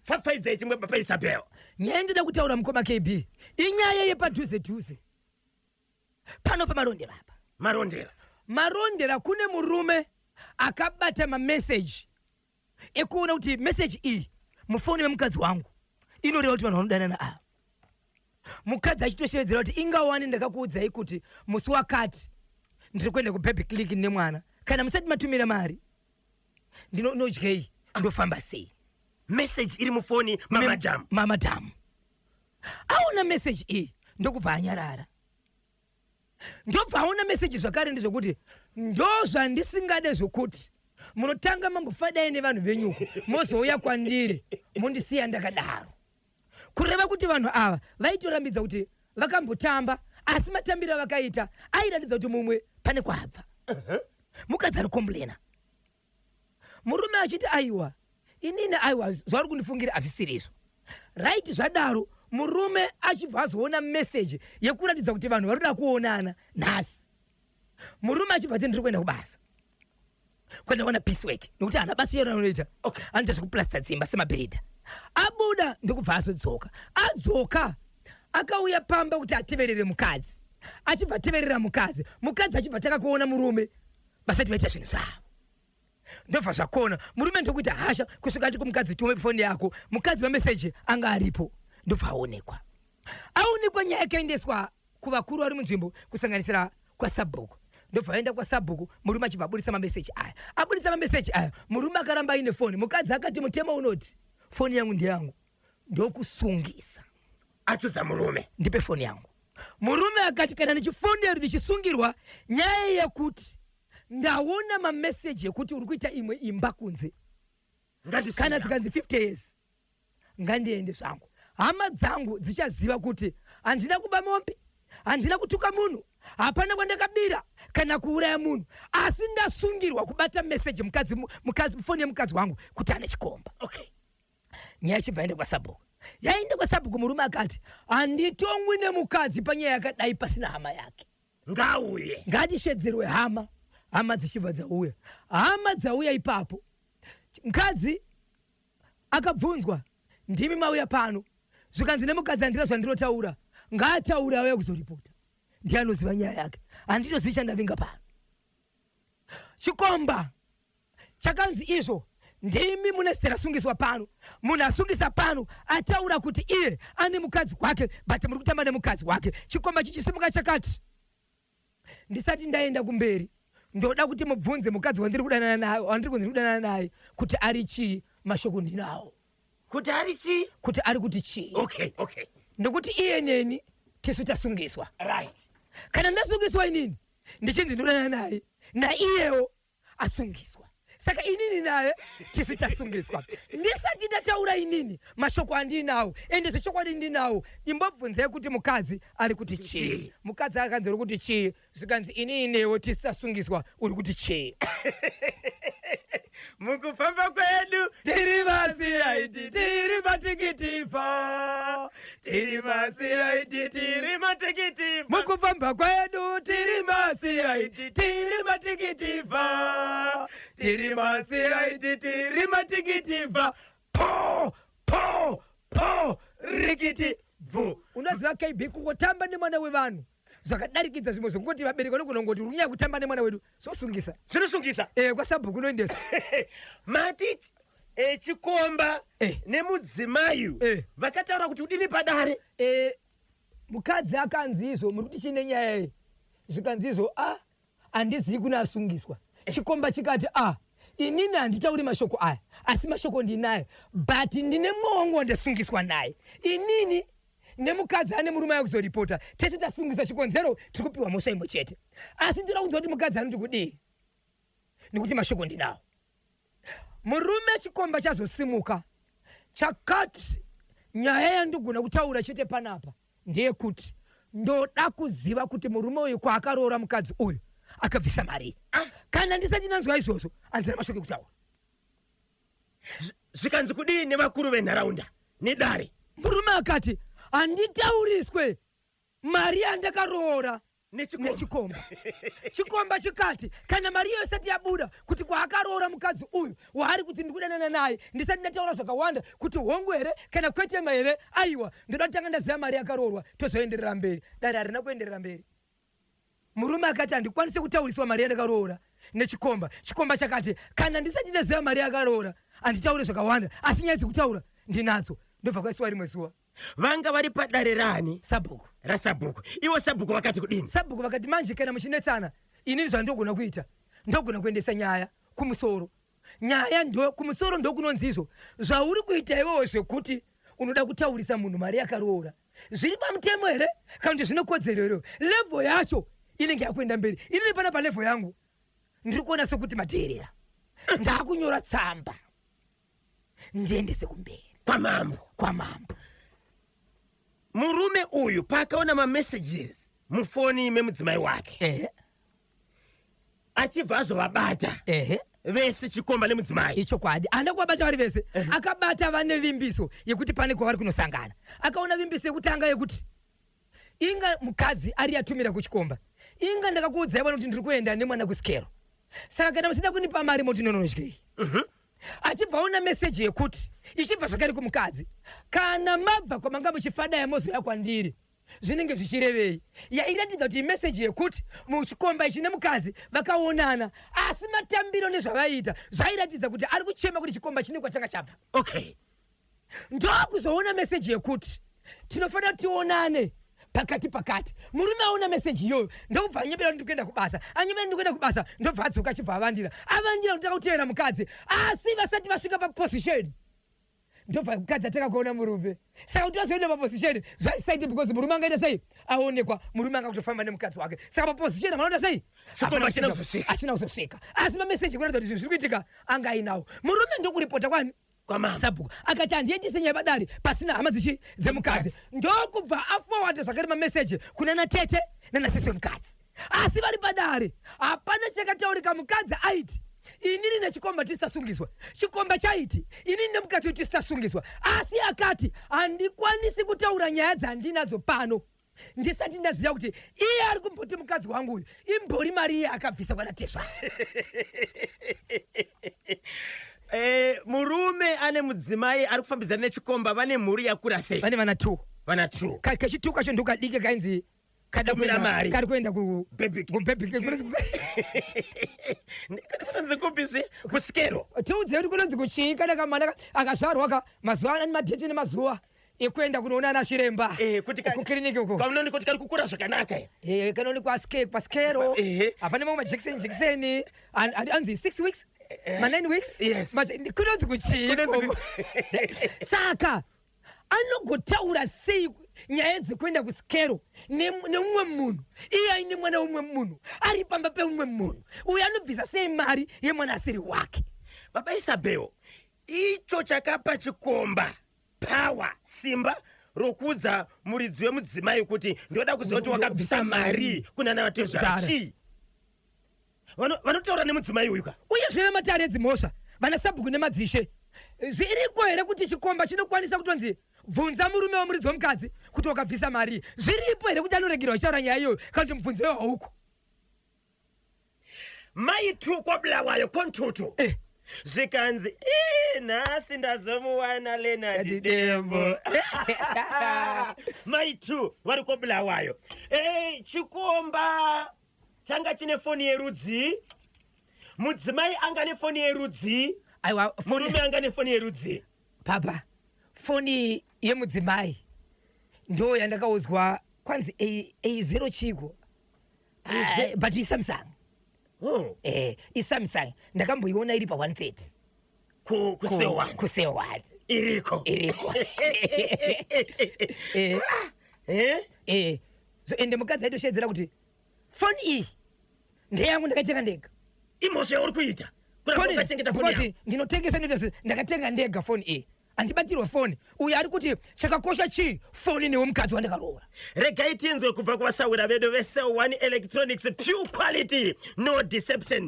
fafaize chimwe papa Isabel nyendeda kutaura mukoma KB inyaya yepadhuze pano pamarondera apa marondera kune murume akabata mameseji ekuona kuti meseji iyi mufoni wemukadzi wangu inoreva kuti vanhu vanodanana ava mukadzi achitoshevedzera kuti ingawani ndakakuudzai kuti musi wakati ndiri kuenda kubaby clinic nemwana kana musati matumira mari ndinodyei ndofamba sei message iri mufoni mamadamu aona message iyi ndokubva anyarara ndobva aona message zvakare ndezvokuti ndozvandisingade zvokuti munotanga mambofadai nevanhu venyuko mozouya kwandiri mundisiya ndakadaro kureva kuti vanhu ava vaitorambidza kuti vakambotamba asi matambiro avakaita airatidza kuti mumwe pane kwabva mukadzi ari komblena murume achiti aiwa inini aiwa zvauri kundifungira hazvisirizo right zvadaro murume achibva azoona meseji yekuratidza kuti vanhu vari kuda kuonana nhasi murume achibva ati ndiri kuenda kubasa kwendaona piecework nokuti hana basa iyero anoita anoita zvekuplasta dzimba semabhiridha abuda ndokubva azodzoka adzoka akauya pamba kuti ateverere mukadzi achibva ateverera mukadzi achibva takakuona murume basati vaita zvinhu zvavo ndobva zvakona murume ndokuita hasha kusvika ati kumukadzi tume foni yako mukadzi wemeseji anga aripo ndobva aonekwa nyaya yakaendeswa kuvakuru vari munzvimbo kusanganisira kwasabhuku ndobva aenda kwasabhuku murume achibva abudisa mameseji aya murume akaramba aine foni mukadzi akati mutemo unoti foni yangu ndiyangu ndokusungisa achudza murume ndipe foni yangu murume akati kana ndichifonero ndichisungirwa nyaya yekuti ndaona mameseji ekuti uri kuita imwe imba kunze kana dzikanzi 50 years ngandiende zvangu hama dzangu dzichaziva kuti handina kuba mombe handina kutuka munhu hapana kwandakabira kana kuuraya munhu asi ndasungirwa kubata meseji mukadzi foni yemukadzi wangu kuti ane chikomba nyaya chibva yaenda kwasabhuku yaenda kwasabhuku murume akati handitongwi nemukadzi panyaya yakadai pasina hama yake ngauye ngatishedzerwe hama dzichibva dzauya ipapo mukadzi akabvunzwa ndimi mauya pano zvikanzi nemukadzi handina zvandirotaura ngaataura auya kuzoripota ndiye anoziva nyaya yake handinozivi chandavinga pano chikomba chakanzi izvo ndimi munesitera asungiswa pano munhu asungisa pano ataura kuti iye ane mukadzi wake but muri kutamba nemukadzi wake chikomba chichisimuka chakati ndisati ndaenda kumberi ndoda kuti mubvunze mukadzi wandiri kunzi kudanana naye kuti ari chii mashoko ndinawo kuti ari chii kuti ari kuti chii ndokuti iye neni tisu tasungiswa right kana ndasungiswa inini ndichinzi ndodanana naye naiyewo asungiswa saka inini naye tisu tasungiswa ndisati ndataura inini mashoko andinawo ende zvechokwadi ndinawo imbobvunzei kuti mukadzi ari kuti chii mukadzi akanzi uri kuti chii zvikanzi inini newo tisu tasungiswa uri kuti chii mukufamba kwedu tiri masiraiti tiri matikitifa tiri masiraiti tiri matikitifa mukufamba kwedu tiri masiraiti tiri matikitifa tiri masiraiti tiri matikitifa po rikiti bvu unoziva KB kungotamba nemwana wevanhu zvakadarikidza zvimwe zvokuti vabereki vanogona unyaya kutamba nemwana wedu zosungisa zvinosungisa kwasabhuku unoendesa matiti chikomba nemudzimai vakataura kuti udini padare mukadzi akanzi izvo muri kuti chine nyaya iyi zvikanzi izvo handizivi kuna asungiswa chikomba chikati inini handitauri mashoko aya asi mashoko ndinaye but ndine mongo ndasungiswa naye inini nemukadzi ane murume yakuzoripota tese tasungiswa chikonzero tiri kupiwa mhosva imwe chete asi ndira kunzwa kuti mukadzi anoti kudii nekuti mashoko ndinawo murume chikomba chazosimuka chakati nyaya yandigona kutaura chete panapa ndeyekuti ndoda kuziva kuti murume uyu kwaakaroora mukadzi uyu akabvisa mari kana ndisati nanzwa izvozvo handina mashoko ekutaura zvikanzi kudii nevakuru venharaunda nedare murume akati handitauriswe mari yandakaroora nechikomba chikomba chikati kana mari iyo isati yabuda kuti kwaakaroora mukadzi uyu waari kuti ndikudanana naye ndisati ndataura zvakawanda kuti hongu here kana kwetema here aiwa ndoda kutanga ndaziva mari yakaroorwa tozoenderera mberi dare harina kuenderera mberi murume akati handikwanisi kutauriswa mari yandakaroora nechikomba chikomba chakati kana ndisati ndaziva mari yakaroora handitaure zvakawanda asi nyaya dzekutaura ndinadzo ndobva kwaisiwa rimwe zuva vanga vari padare rani sabhuku rasabhuku iwo sabhuku vakati kudini sabhuku vakati manje kana muchinetsana inini zvandogona kuita ndogona kuendesa nyaya kumusoro nyaya kumusoro ndokunonzizvo zvauri kuita iwewo zvekuti unoda kutaurisa munhu mari yakaroora zviri pamutemo here kana kuti zvinokodzero here levho yacho inenge yakuenda mberi inini pana palevho yangu ndiri kuona sekuti mateerera ndakunyora tsamba ndiendese kumberi kwamambo murume uyu paakaona mamessages mufoni memudzimai wake achibva azovabata vese chikomba nemudzimai ichokwadi anda kuvabata vari vese akabata vane vimbiso yekuti pane kwavari kunosangana akaona vimbiso yekutanga yekuti inga mukadzi ari yatumira kuchikomba inga ndakakuudzai vano kuti ndiri kuenda nemwana kusikero saka kana musida kunipa mari moti nononodyei achibva una meseji yekuti ichibva zvakare kumukadzi kana mabva kwamanga muchifada yamozoya kwandiri zvinenge zvichirevei yairatidza kuti imeseji yekuti muchikomba ichi nemukadzi vakaonana asi matambiro nezvavaita zvairatidza kuti ari kuchema kuti chikomba chine kwachanga chabva okay ndokuzoona meseji yekuti tinofanira tionane pakati murume aona meseji iyoyo ndokubva anyebera kuti ndikuenda kubasa anyebera ndikuenda kubasa ndobva adzoka achibva avandira kuti akautevera mukadzi asi vasati vasvika paposition ndobva mukadzi ataka kuona murume saka kuti vazoenda paposition zvaisaiti because murume angaita sei aonekwa murume anga kutofamba nemukadzi wake saka paposition amanoita sei achina kuzosvika asi mameseji kuratidza kuti zvinhu zviri kuitika anga ainawo murume ndokuripota kwani sabhuku akati handiendise nyaya padare pasina hama dzemukadzi ndokubva afowada zvakare mameseji kuna natete nanasese mukadzi asi vari padare hapana chakataurika mukadzi aiti inini nechikomba tisitasungiswa chikomba chaiti inini nemukadzi uyu tisitasungiswa asi akati handikwanisi kutaura nyaya dzandinadzo pano ndisati ndaziva kuti iye ari kumboti mukadzi wangu uyu imbori mari iye akabvisa kwanatezva murume ane mudzimai ari kufambidzana nechikomba vane mhuri yakura sei vane vana 2 kechituka kacho ndokadike kainzi kari kuenda kadifanze kupizve kusikero tiudze kuti kunonzi kuchii kana kamwana akazvarwa mazuva ani madheti nemazuva ekuenda kunoona ana chiremba kukiriniki uko kamunooni kuti kari kukura zvakanaka kanoonekwa pasikero hapane mamwe majekiseni anzi 6 weeks ma9 weeks kunonzi kuchii saka anogotaura sei nyaya dzekuenda kusikero neumwe munhu iye aine mwana wumwe munhu ari pamba peumwe munhu uyo anobvisa sei mari yemwana asiri wake baba Isabel icho chakapa chikomba pawa simba rokuudza muridzi wemudzimai kuti ndoda kuziva kuti wakabvisa mari kuna navatezvachi vanotaura nemudzimai uyu uye zveve matare edzimhosva vana sabhuku nemadzishe zviriko here kuti chikomba chinokwanisa kutonzi bvunza murume wamuridzi womukadzi kuti wakabvisa mari zviripo here kuti anoregerwa ichaura nyaya iyoyo kana kuti mubvunzo iwo hauko maitu kwabulawayo kontutu zvikanzi nhasi ndazomuwana Leonard Dembo maitu vari kwabulawayo chikomba changa chine foni yerudzi mudzimai anga nefoni yerudzi murume anga nefoni yerudzi papa foni yemudzimai ndo yandakaudzwa kwanzi A0 chiko but isamsung isamsung ndakamboiona iri pa130 kusewad iriko ende mukadzi aitoshedzera kuti foni iyi ndeyangu ndakaitenga ndega imhosva yauri kuita ndinotengesa ndoita ndakatenga ndega foni iyi handibatirwe foni uyo ari kuti chakakosha chii foni newomukadzi wandakaroora regai tinzwe kubva kuvasawira vedu ve Cell 1 Electronics, pure quality, no deception.